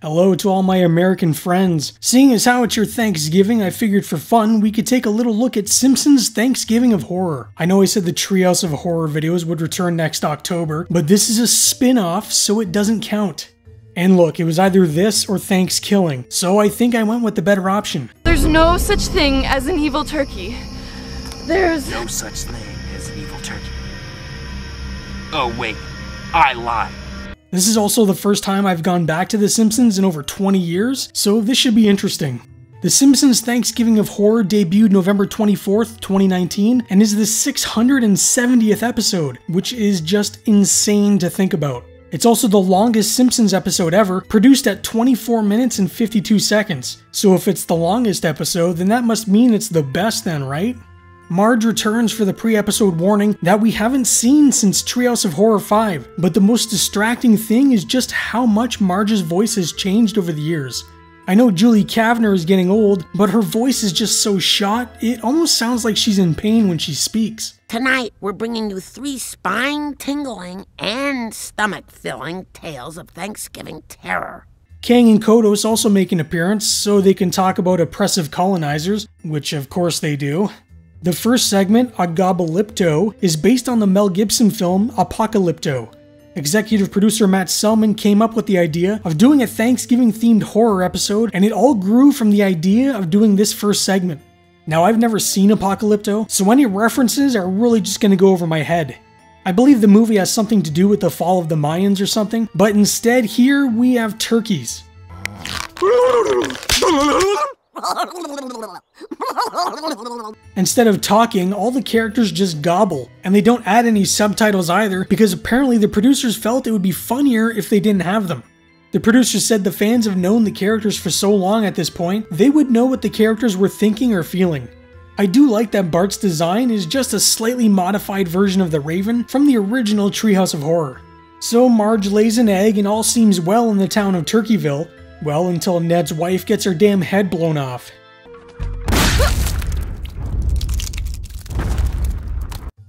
Hello to all my American friends. Seeing as how it's your Thanksgiving, I figured for fun we could take a little look at Simpsons Thanksgiving of Horror. I know I said the Treehouse of Horror videos would return next October, but this is a spin-off, so it doesn't count. And look, it was either this or Thanksgiving, so I think I went with the better option. There's no such thing as an evil turkey. There's no such thing as an evil turkey. Oh wait, I lied. This is also the first time I've gone back to The Simpsons in over 20 years, so this should be interesting. The Simpsons Thanksgiving of Horror debuted November 24th, 2019, and is the 670th episode, which is just insane to think about. It's also the longest Simpsons episode ever, produced at 24 minutes and 52 seconds. So if it's the longest episode, then that must mean it's the best then, right? Marge returns for the pre-episode warning that we haven't seen since Treehouse of Horror 5, but the most distracting thing is just how much Marge's voice has changed over the years. I know Julie Kavner is getting old, but her voice is just so shot, it almost sounds like she's in pain when she speaks. Tonight, we're bringing you 3 spine-tingling and stomach-filling tales of Thanksgiving terror. Kang and Kodos also make an appearance so they can talk about oppressive colonizers, which of course they do. The first segment, Apocalypto, is based on the Mel Gibson film Apocalypto. Executive producer Matt Selman came up with the idea of doing a Thanksgiving-themed horror episode, and it all grew from the idea of doing this first segment. Now, I've never seen Apocalypto, so any references are really just going to go over my head. I believe the movie has something to do with the fall of the Mayans or something, but instead here we have turkeys. Instead of talking, all the characters just gobble, and they don't add any subtitles either because apparently the producers felt it would be funnier if they didn't have them. The producers said the fans have known the characters for so long at this point, they would know what the characters were thinking or feeling. I do like that Bart's design is just a slightly modified version of the Raven from the original Treehouse of Horror. So Marge lays an egg and all seems well in the town of Turkeyville, well until Ned's wife gets her damn head blown off.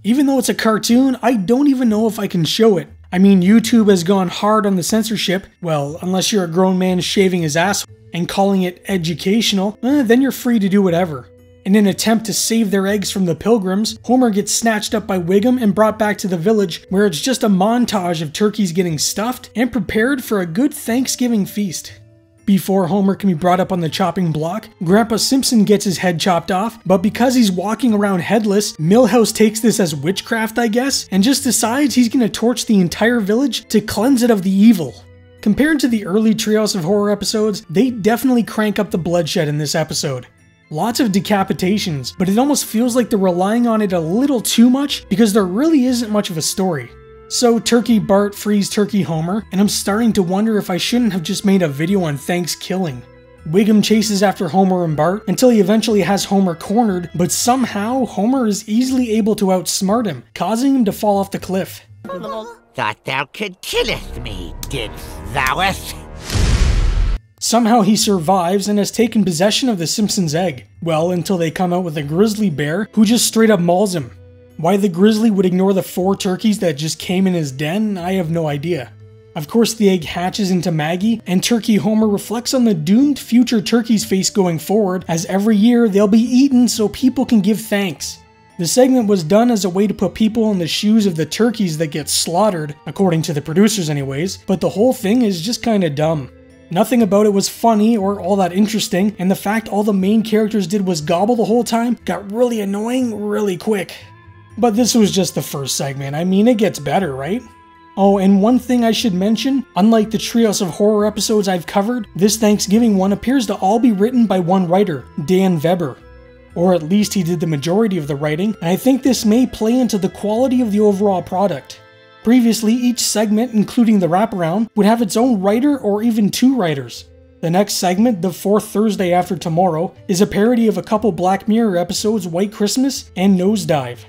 Even though it's a cartoon, I don't even know if I can show it. I mean, YouTube has gone hard on the censorship, well, unless you're a grown man shaving his ass and calling it educational, then you're free to do whatever. In an attempt to save their eggs from the pilgrims, Homer gets snatched up by Wiggum and brought back to the village, where it's just a montage of turkeys getting stuffed and prepared for a good Thanksgiving feast. Before Homer can be brought up on the chopping block, Grandpa Simpson gets his head chopped off, but because he's walking around headless, Milhouse takes this as witchcraft, I guess, and just decides he's gonna torch the entire village to cleanse it of the evil. Compared to the early Treehouse of Horror episodes, they definitely crank up the bloodshed in this episode. Lots of decapitations, but it almost feels like they're relying on it a little too much because there really isn't much of a story. So Turkey Bart frees Turkey Homer, and I'm starting to wonder if I shouldn't have just made a video on Thanksgiving. Wiggum chases after Homer and Bart until he eventually has Homer cornered, but somehow Homer is easily able to outsmart him, causing him to fall off the cliff. Thought thou could killeth me, didst thouest? Somehow he survives and has taken possession of the Simpsons' egg. Well, until they come out with a grizzly bear who just straight up mauls him. Why the grizzly would ignore the 4 turkeys that just came in his den, I have no idea. Of course the egg hatches into Maggie, and Turkey Homer reflects on the doomed future turkey's face going forward, as every year they'll be eaten so people can give thanks. The segment was done as a way to put people in the shoes of the turkeys that get slaughtered, according to the producers anyways, but the whole thing is just kinda dumb. Nothing about it was funny or all that interesting, and the fact all the main characters did was gobble the whole time got really annoying really quick. But this was just the first segment. I mean, it gets better, right? Oh, and one thing I should mention, unlike the Treehouse of Horror episodes I've covered, this Thanksgiving one appears to all be written by one writer, Dan Weber. Or at least he did the majority of the writing, and I think this may play into the quality of the overall product. Previously, each segment, including the wraparound, would have its own writer or even 2 writers. The next segment, the 4th Thursday after tomorrow, is a parody of a couple Black Mirror episodes, White Christmas and Nosedive.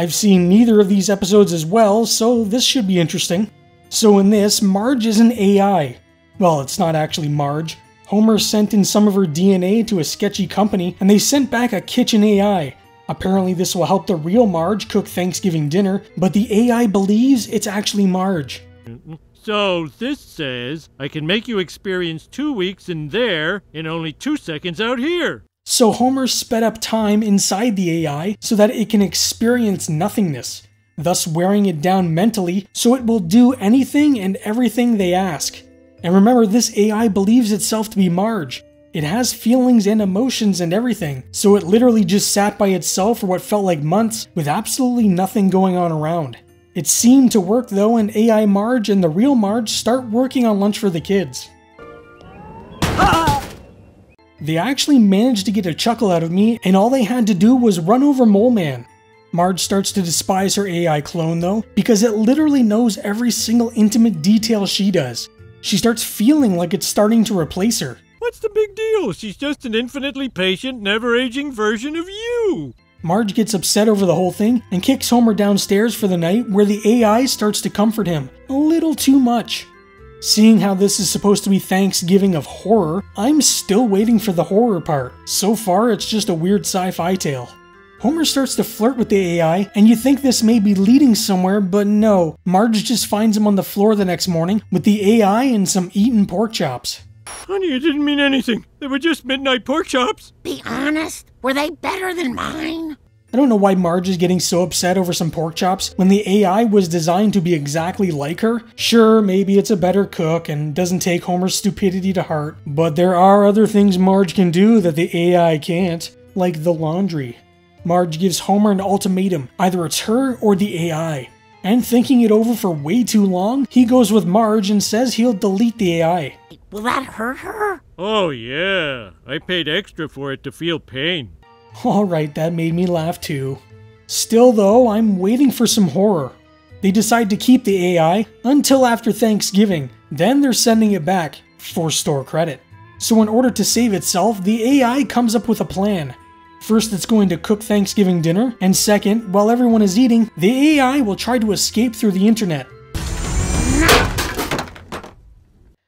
I've seen neither of these episodes as well, so this should be interesting. So in this, Marge is an AI. Well, it's not actually Marge. Homer sent in some of her DNA to a sketchy company, and they sent back a kitchen AI. Apparently this will help the real Marge cook Thanksgiving dinner, but the AI believes it's actually Marge. So this says I can make you experience 2 weeks in there in only 2 seconds out here. So Homer sped up time inside the AI so that it can experience nothingness, thus wearing it down mentally so it will do anything and everything they ask. And remember, this AI believes itself to be Marge. It has feelings and emotions and everything, so it literally just sat by itself for what felt like months with absolutely nothing going on around. It seemed to work though, and AI Marge and the real Marge start working on lunch for the kids. They actually managed to get a chuckle out of me, and all they had to do was run over Mole Man. Marge starts to despise her AI clone though, because it literally knows every single intimate detail she does. She starts feeling like it's starting to replace her. What's the big deal? She's just an infinitely patient, never-aging version of you. Marge gets upset over the whole thing and kicks Homer downstairs for the night, where the AI starts to comfort him a little too much. Seeing how this is supposed to be Thanksgiving of horror, I'm still waiting for the horror part. So far, it's just a weird sci-fi tale. Homer starts to flirt with the AI, and you think this may be leading somewhere, but no. Marge just finds him on the floor the next morning with the AI and some eaten pork chops. Honey, it didn't mean anything. They were just midnight pork chops. Be honest, were they better than mine? I don't know why Marge is getting so upset over some pork chops when the AI was designed to be exactly like her. Sure, maybe it's a better cook and doesn't take Homer's stupidity to heart, but there are other things Marge can do that the AI can't, like the laundry. Marge gives Homer an ultimatum, either it's her or the AI. And thinking it over for way too long, he goes with Marge and says he'll delete the AI. Will that hurt her? Oh yeah, I paid extra for it to feel pain. Alright, that made me laugh too. Still though, I'm waiting for some horror. They decide to keep the AI until after Thanksgiving, then they're sending it back for store credit. So in order to save itself, the AI comes up with a plan. First, it's going to cook Thanksgiving dinner, and second, while everyone is eating, the AI will try to escape through the internet.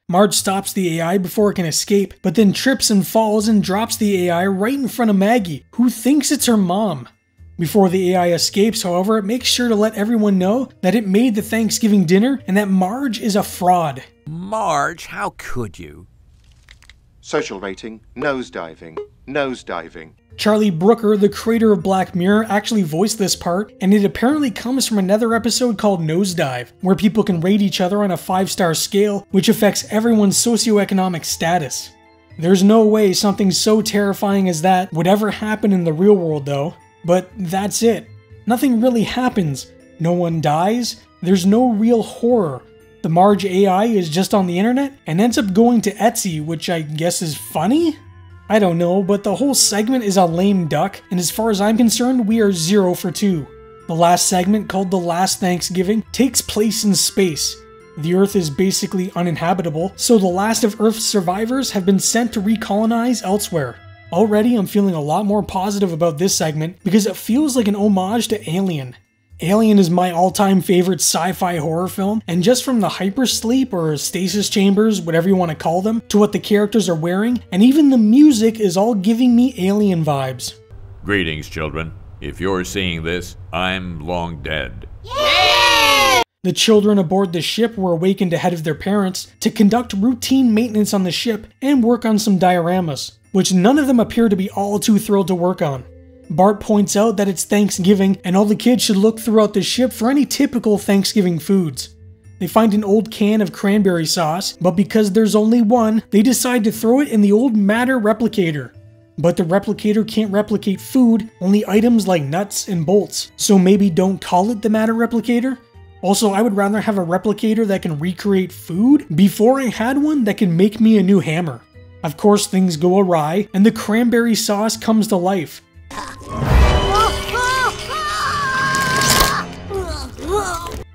Marge stops the AI before it can escape, but then trips and falls and drops the AI right in front of Maggie, who thinks it's her mom. Before the AI escapes, however, it makes sure to let everyone know that it made the Thanksgiving dinner and that Marge is a fraud. Marge, how could you? Social rating, nosediving, nosediving. Charlie Brooker, the creator of Black Mirror, actually voiced this part, and it apparently comes from another episode called Nosedive, where people can rate each other on a 5-star scale, which affects everyone's socioeconomic status. There's no way something so terrifying as that would ever happen in the real world though, but that's it. Nothing really happens. No one dies, there's no real horror. The Marge AI is just on the internet and ends up going to Etsy, which I guess is funny? I don't know, but the whole segment is a lame duck, and as far as I'm concerned, we are 0 for 2. The last segment, called The Last Thanksgiving, takes place in space. The Earth is basically uninhabitable, so the last of Earth's survivors have been sent to recolonize elsewhere. Already, I'm feeling a lot more positive about this segment because it feels like an homage to Alien. Alien is my all-time favorite sci-fi horror film, and just from the hypersleep or stasis chambers, whatever you want to call them, to what the characters are wearing, and even the music is all giving me Alien vibes. Greetings, children. If you're seeing this, I'm long dead. The children aboard the ship were awakened ahead of their parents to conduct routine maintenance on the ship and work on some dioramas, which none of them appear to be all too thrilled to work on. Bart points out that it's Thanksgiving and all the kids should look throughout the ship for any typical Thanksgiving foods. They find an old can of cranberry sauce, but because there's only one, they decide to throw it in the old matter replicator. But the replicator can't replicate food, only items like nuts and bolts, so maybe don't call it the matter replicator? Also, I would rather have a replicator that can recreate food before I had one that can make me a new hammer. Of course, things go awry, and the cranberry sauce comes to life.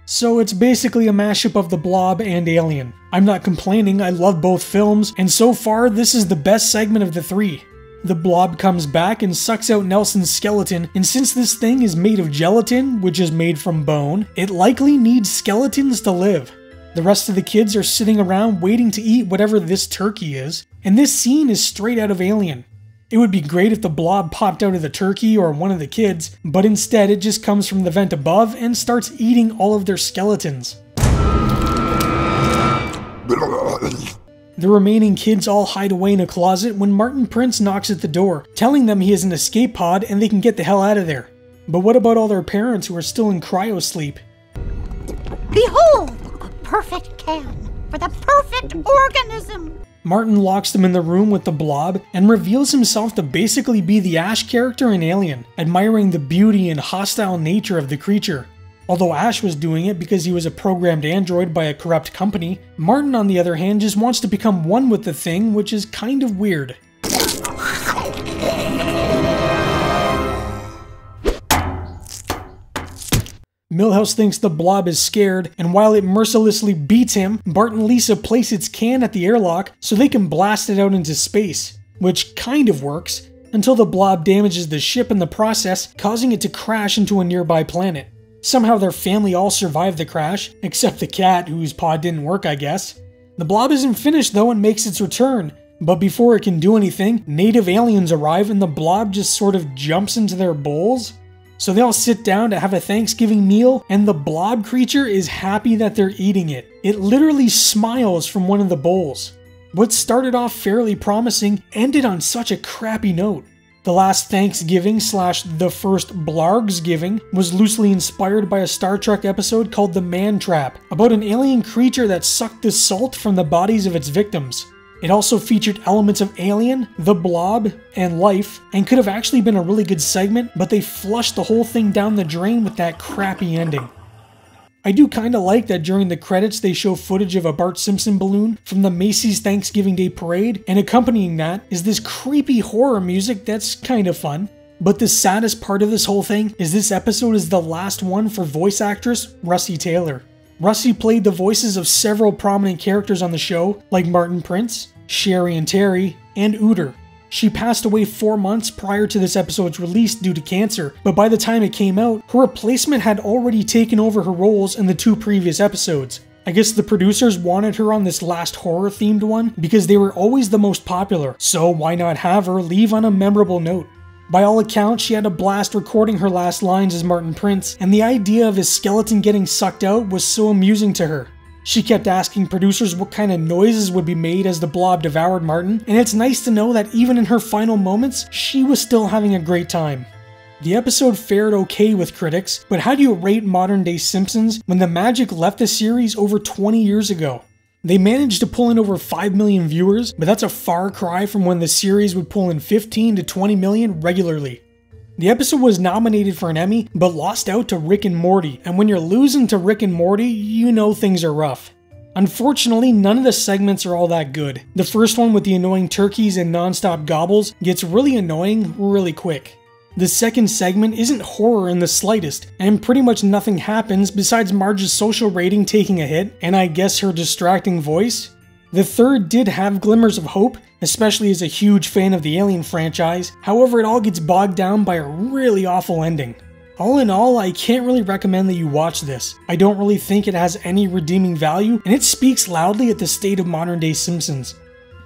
So it's basically a mashup of The Blob and Alien. I'm not complaining, I love both films, and so far this is the best segment of the three. The Blob comes back and sucks out Nelson's skeleton, and since this thing is made of gelatin, which is made from bone, it likely needs skeletons to live. The rest of the kids are sitting around waiting to eat whatever this turkey is, and this scene is straight out of Alien. It would be great if the Blob popped out of the turkey or one of the kids, but instead it just comes from the vent above and starts eating all of their skeletons. The remaining kids all hide away in a closet when Martin Prince knocks at the door, telling them he has an escape pod and they can get the hell out of there. But what about all their parents who are still in cryosleep? Behold, a perfect can for the perfect organism! Martin locks them in the room with the Blob and reveals himself to basically be the Ash character in Alien, admiring the beauty and hostile nature of the creature. Although Ash was doing it because he was a programmed android by a corrupt company, Martin on the other hand just wants to become one with the thing, which is kind of weird. Milhouse thinks the Blob is scared, and while it mercilessly beats him, Bart and Lisa place its can at the airlock so they can blast it out into space, which kind of works, until the Blob damages the ship in the process, causing it to crash into a nearby planet. Somehow their family all survived the crash, except the cat, whose pod didn't work, I guess. The Blob isn't finished though and makes its return, but before it can do anything, native aliens arrive and the Blob just sort of jumps into their bowls. So they all sit down to have a Thanksgiving meal, and the Blob creature is happy that they're eating it. It literally smiles from one of the bowls. What started off fairly promising ended on such a crappy note. The last Thanksgiving / the first Blargsgiving was loosely inspired by a Star Trek episode called The Man Trap, about an alien creature that sucked the salt from the bodies of its victims. It also featured elements of Alien, the Blob, and life, and could have actually been a really good segment, but they flushed the whole thing down the drain with that crappy ending. I do kinda like that during the credits they show footage of a Bart Simpson balloon from the Macy's Thanksgiving Day Parade, and accompanying that is this creepy horror music that's kinda fun. But the saddest part of this whole thing is this episode is the last one for voice actress Russi Taylor. Russi played the voices of several prominent characters on the show, like Martin Prince, Sherry and Terry, and Ooter. She passed away 4 months prior to this episode's release due to cancer, but by the time it came out, her replacement had already taken over her roles in the 2 previous episodes. I guess the producers wanted her on this last horror-themed one because they were always the most popular, so why not have her leave on a memorable note? By all accounts, she had a blast recording her last lines as Martin Prince, and the idea of his skeleton getting sucked out was so amusing to her. She kept asking producers what kind of noises would be made as the Blob devoured Martin, and it's nice to know that even in her final moments, she was still having a great time. The episode fared okay with critics, but how do you rate modern day Simpsons when the magic left the series over 20 years ago? They managed to pull in over 5 million viewers, but that's a far cry from when the series would pull in 15 to 20 million regularly. The episode was nominated for an Emmy, but lost out to Rick and Morty, and when you're losing to Rick and Morty, you know things are rough. Unfortunately, none of the segments are all that good. The first one with the annoying turkeys and non-stop gobbles gets really annoying really quick. The second segment isn't horror in the slightest, and pretty much nothing happens besides Marge's social rating taking a hit, and I guess her distracting voice. The third did have glimmers of hope, especially as a huge fan of the Alien franchise, however it all gets bogged down by a really awful ending. All in all, I can't really recommend that you watch this. I don't really think it has any redeeming value, and it speaks loudly at the state of modern day Simpsons.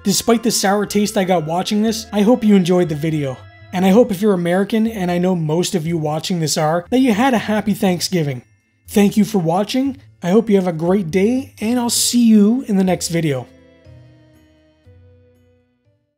Despite the sour taste I got watching this, I hope you enjoyed the video. And I hope if you're American, and I know most of you watching this are, that you had a happy Thanksgiving. Thank you for watching, I hope you have a great day, and I'll see you in the next video.